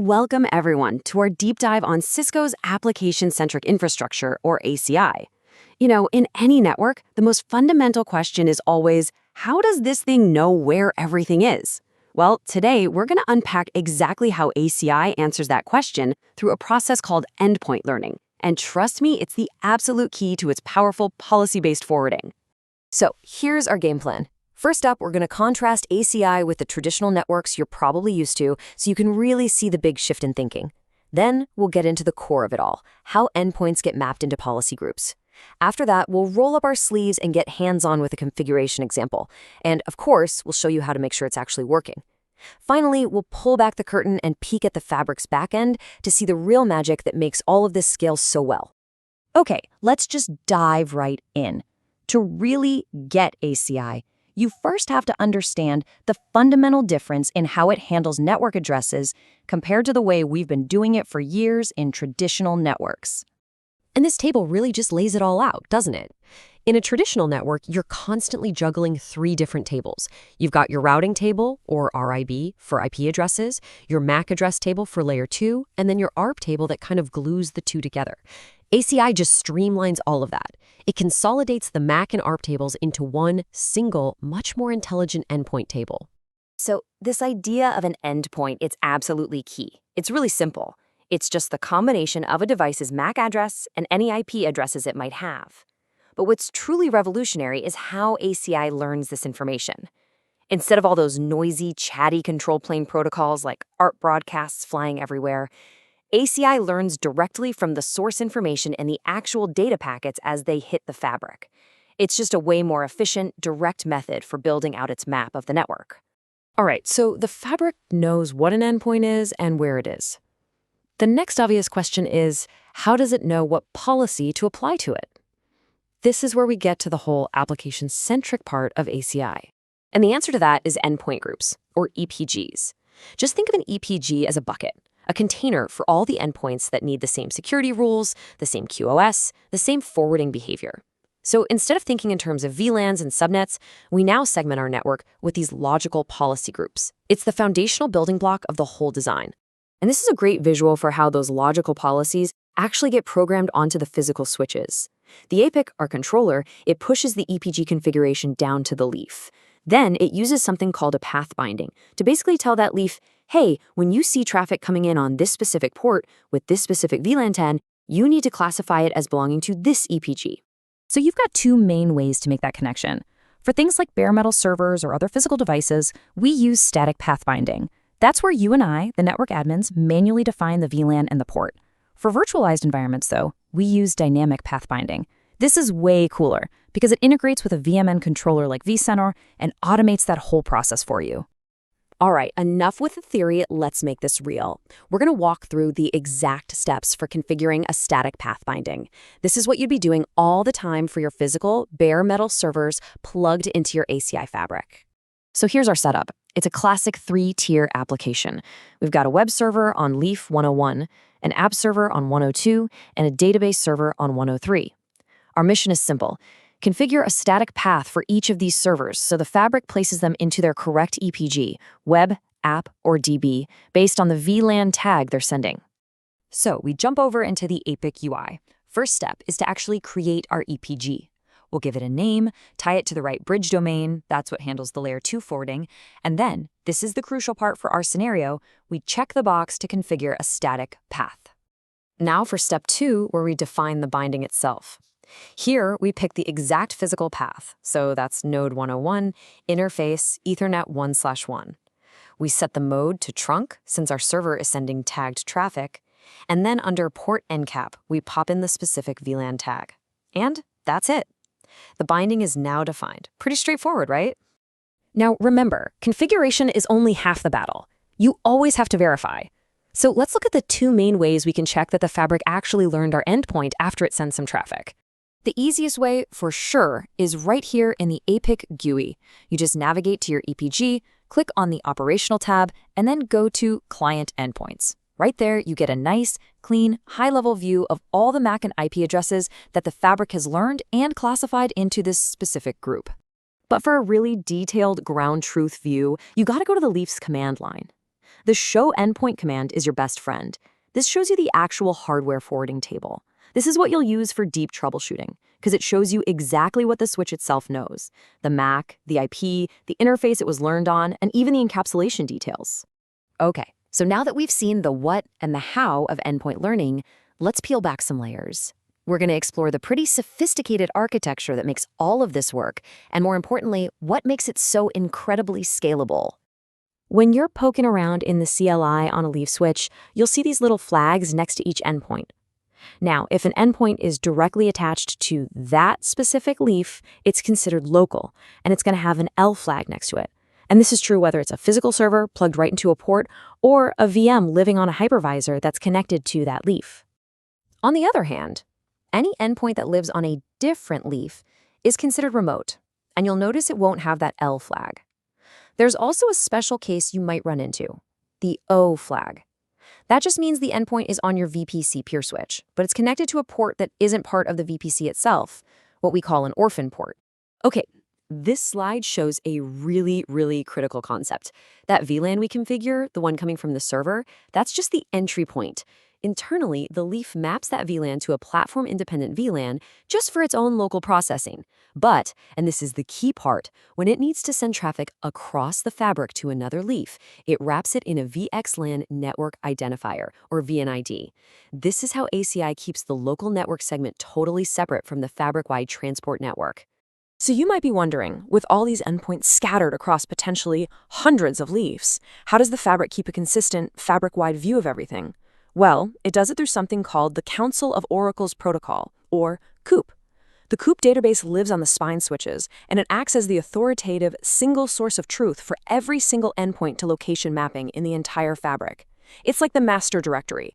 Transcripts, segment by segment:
Welcome everyone to our deep dive on Cisco's application-centric infrastructure, or ACI. In any network, the most fundamental question is always, how does this thing know where everything is? Well, today we're going to unpack exactly how ACI answers that question through a process called endpoint learning. And trust me, it's the absolute key to its powerful policy-based forwarding. So here's our game plan. First up, we're going to contrast ACI with the traditional networks you're probably used to so you can really see the big shift in thinking. Then we'll get into the core of it all, how endpoints get mapped into policy groups. After that, we'll roll up our sleeves and get hands-on with a configuration example. And of course, we'll show you how to make sure it's actually working. Finally, we'll pull back the curtain and peek at the fabric's backend to see the real magic that makes all of this scale so well. Okay, let's just dive right in. To really get ACI, you first have to understand the fundamental difference in how it handles network addresses compared to the way we've been doing it for years in traditional networks. And this table really just lays it all out, doesn't it? In a traditional network, you're constantly juggling three different tables. You've got your routing table, or RIB, for IP addresses, your MAC address table for layer 2, and then your ARP table that kind of glues the two together. ACI just streamlines all of that. It consolidates the MAC and ARP tables into one single, much more intelligent endpoint table. So this idea of an endpoint, it's absolutely key. It's really simple. It's just the combination of a device's MAC address and any IP addresses it might have. But what's truly revolutionary is how ACI learns this information. Instead of all those noisy, chatty control plane protocols like ARP broadcasts flying everywhere, ACI learns directly from the source information and the actual data packets as they hit the fabric. It's just a way more efficient, direct method for building out its map of the network. All right, so the fabric knows what an endpoint is and where it is. The next obvious question is, how does it know what policy to apply to it? This is where we get to the whole application-centric part of ACI. And the answer to that is endpoint groups, or EPGs. Just think of an EPG as a bucket, a container for all the endpoints that need the same security rules, the same QoS, the same forwarding behavior. So instead of thinking in terms of VLANs and subnets, we now segment our network with these logical policy groups. It's the foundational building block of the whole design. And this is a great visual for how those logical policies actually get programmed onto the physical switches. The APIC, our controller, it pushes the EPG configuration down to the leaf. Then it uses something called a path binding to basically tell that leaf, hey, when you see traffic coming in on this specific port with this specific VLAN 10, you need to classify it as belonging to this EPG. So you've got two main ways to make that connection. For things like bare metal servers or other physical devices, we use static path binding. That's where you and I, the network admins, manually define the VLAN and the port. For virtualized environments, though, we use dynamic path binding. This is way cooler because it integrates with a VMN controller like vCenter and automates that whole process for you. All right, enough with the theory, let's make this real. We're going to walk through the exact steps for configuring a static path binding. This is what you'd be doing all the time for your physical, bare metal servers plugged into your ACI fabric. So here's our setup. It's a classic 3-tier application. We've got a web server on Leaf 101, an app server on 102, and a database server on 103. Our mission is simple. Configure a static path for each of these servers so the fabric places them into their correct EPG, web, app, or DB, based on the VLAN tag they're sending. So we jump over into the APIC UI. First step is to actually create our EPG. We'll give it a name, tie it to the right bridge domain, that's what handles the layer 2 forwarding, and then, this is the crucial part for our scenario, we check the box to configure a static path. Now for step 2, where we define the binding itself. Here, we pick the exact physical path, so that's node 101, interface, Ethernet 1/1. We set the mode to trunk, since our server is sending tagged traffic, and then under port endcap, we pop in the specific VLAN tag. And that's it. The binding is now defined. Pretty straightforward, right? Now remember, configuration is only half the battle. You always have to verify. So let's look at the two main ways we can check that the fabric actually learned our endpoint after it sends some traffic. The easiest way, for sure, is right here in the APIC GUI. You just navigate to your EPG, click on the Operational tab, and then go to Client Endpoints. Right there, you get a nice, clean, high-level view of all the MAC and IP addresses that the fabric has learned and classified into this specific group. But for a really detailed ground truth view, you gotta go to the Leaf's command line. The show endpoint command is your best friend. This shows you the actual hardware forwarding table. This is what you'll use for deep troubleshooting, because it shows you exactly what the switch itself knows: the MAC, the IP, the interface it was learned on, and even the encapsulation details. Okay, so now that we've seen the what and the how of endpoint learning, let's peel back some layers. We're going to explore the pretty sophisticated architecture that makes all of this work, and more importantly, what makes it so incredibly scalable. When you're poking around in the CLI on a leaf switch, you'll see these little flags next to each endpoint. Now, if an endpoint is directly attached to that specific leaf, it's considered local, and it's going to have an L flag next to it. And this is true whether it's a physical server plugged right into a port or a VM living on a hypervisor that's connected to that leaf. On the other hand, any endpoint that lives on a different leaf is considered remote, and you'll notice it won't have that L flag. There's also a special case you might run into, the O flag. That just means the endpoint is on your VPC peer switch, but it's connected to a port that isn't part of the VPC itself, what we call an orphan port. Okay, this slide shows a really, really critical concept. That VLAN we configure, the one coming from the server, that's just the entry point. Internally, the leaf maps that VLAN to a platform-independent VLAN just for its own local processing. But, and this is the key part, when it needs to send traffic across the fabric to another leaf, it wraps it in a VXLAN network identifier, or VNID. This is how ACI keeps the local network segment totally separate from the fabric-wide transport network. So you might be wondering, with all these endpoints scattered across potentially hundreds of leaves, how does the fabric keep a consistent, fabric-wide view of everything? Well, it does it through something called the Council of Oracles Protocol, or COOP. The COOP database lives on the spine switches, and it acts as the authoritative single source of truth for every single endpoint to location mapping in the entire fabric. It's like the master directory.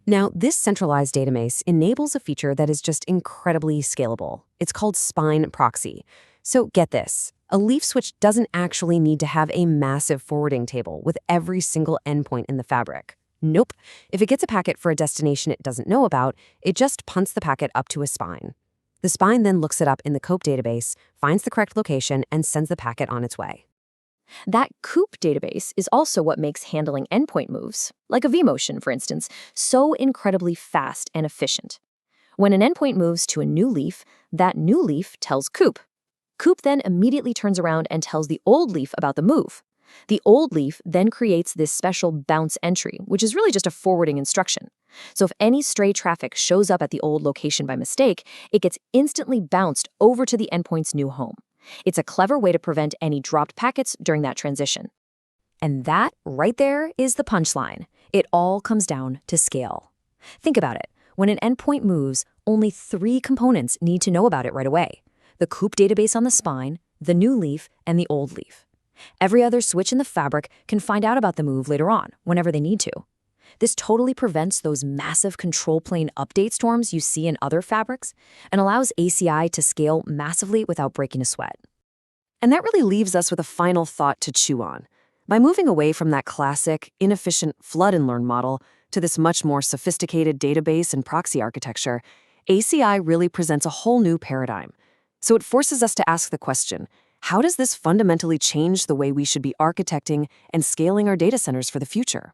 Now, this centralized database enables a feature that is just incredibly scalable. It's called spine proxy. So get this, a leaf switch doesn't actually need to have a massive forwarding table with every single endpoint in the fabric. Nope. If it gets a packet for a destination it doesn't know about, it just punts the packet up to a spine. The spine then looks it up in the COOP database, finds the correct location, and sends the packet on its way. That COOP database is also what makes handling endpoint moves, like a vMotion, for instance, so incredibly fast and efficient. When an endpoint moves to a new leaf, that new leaf tells COOP. COOP then immediately turns around and tells the old leaf about the move. The old leaf then creates this special bounce entry, which is really just a forwarding instruction. So if any stray traffic shows up at the old location by mistake, it gets instantly bounced over to the endpoint's new home. It's a clever way to prevent any dropped packets during that transition. And that, right there, is the punchline. It all comes down to scale. Think about it. When an endpoint moves, only 3 components need to know about it right away: the COOP database on the spine, the new leaf, and the old leaf. Every other switch in the fabric can find out about the move later on, whenever they need to. This totally prevents those massive control plane update storms you see in other fabrics and allows ACI to scale massively without breaking a sweat. And that really leaves us with a final thought to chew on. By moving away from that classic, inefficient flood and learn model to this much more sophisticated database and proxy architecture, ACI really presents a whole new paradigm. So it forces us to ask the question, how does this fundamentally change the way we should be architecting and scaling our data centers for the future?